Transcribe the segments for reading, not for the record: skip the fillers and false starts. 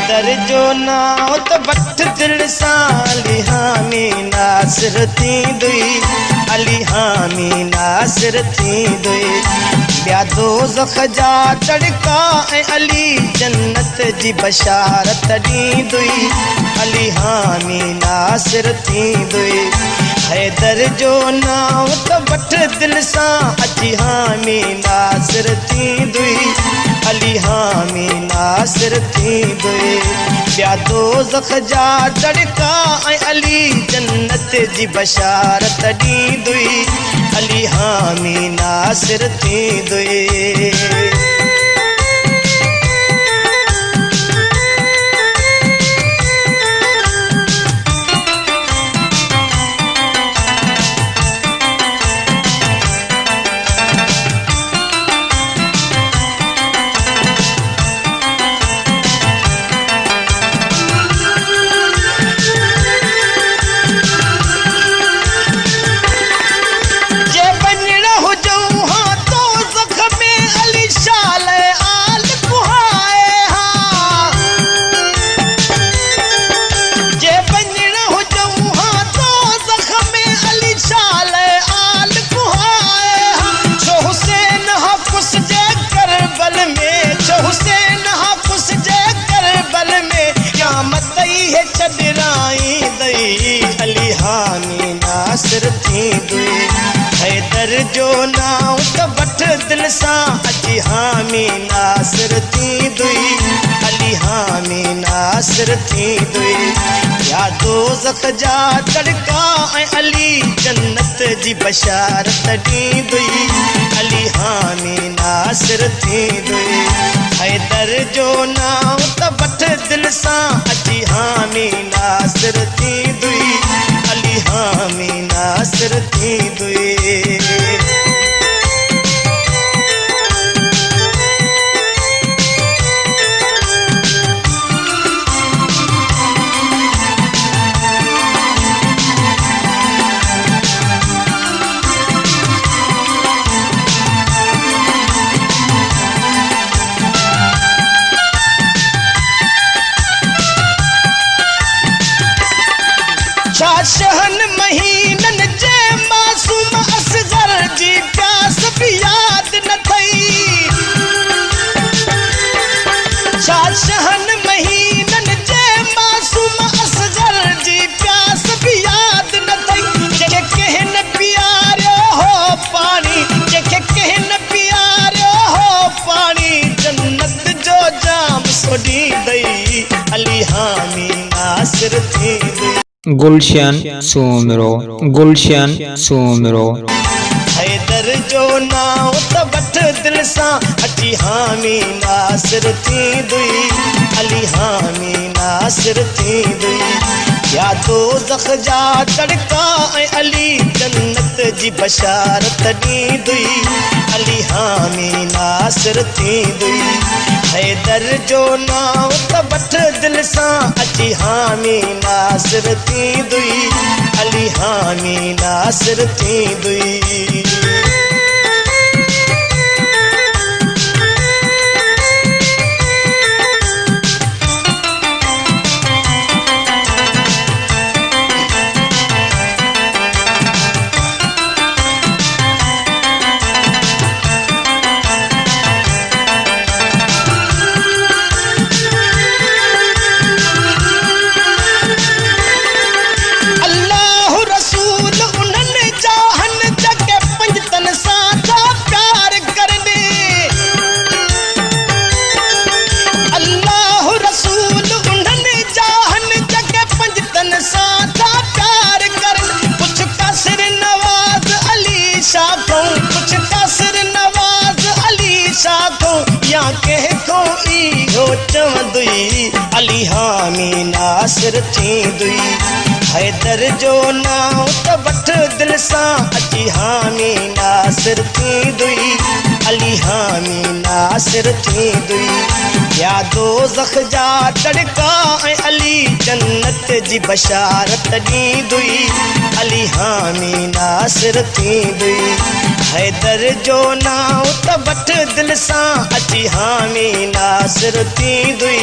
हैदर जो नाव त बठ दिल सां अली हामी नासिर थींदुई अली हामी नासिर थींदुई ॿिया दोज़ख जा तड़का ऐं अली जन्नत जी बशारत ॾींदुई अली हामी नासिर थींदुई हैदर जो नाव त बठ दिल सां अची हामी नासिर थींदुई अली हामी नासिर थींदुई ॿिया दोज़ख जा तड़का ऐं अली जन्नत जी बशारत ॾींदुई अली हामी नासिर थींदुई अली हामी नासिर थींदुई हैदर जो नाव त बठ दिल सां अची हामी नासिर थींदुई अली हामी नासिर थींदुई या दोज़ख जा तड़का ऐं अली जन्नत जी बशारत ॾींदुई अली हामी नासिर थींदुई हैदर जो नाव त बठ दिल सां अची हामी नासिर थींदुई अली हामी नासिर थींदुई शहन महीनन जे मासूम असगर जी प्यास भी याद न थई शहन महीनन जे मासूम असगर जी प्यास भी याद न थई जेके कहन प्यारो हो पानी जेके कहन प्यारो हो पानी जन्नत जो जाम सोडी दई अली हामी नासिर थींदुई गुलशन सोमरो गुलशन सोमरो हैदर जो नाव त बठ दिल सां अची हामी नासिर थींदुई अली हामी नासिर थींदुई या दोज़ख जा तड़का ऐं अली जन्नत जी बशारत ॾींदुई अली हामी नासिर थींदुई हैदर जो नाव त बठ दिल सां अची हामी नासिर थींदुई अली हामी नासिर थींदुई अली हामी नासिर थींदुई हैदर जो नाव त बठ दिल सां अची हामी नासिर थींदुई अली हामी नासिर थींदुई या दोज़ख जा तड़का ऐं अली जन्नत जी बशारत ॾींदुई अली हामी नासिर थींदुई हैदर जो नाव त वठ दिल सां अची हामी नासिर थींदुई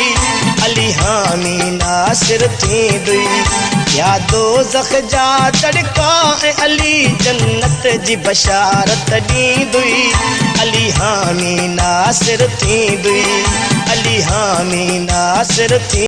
अली हामी नासिर थींदुई या दोज़ख जा तड़का ऐं अली जन्नत जी बशारत ॾींदुई अली हामी नासिर थींदुई अली हामी नासिर थी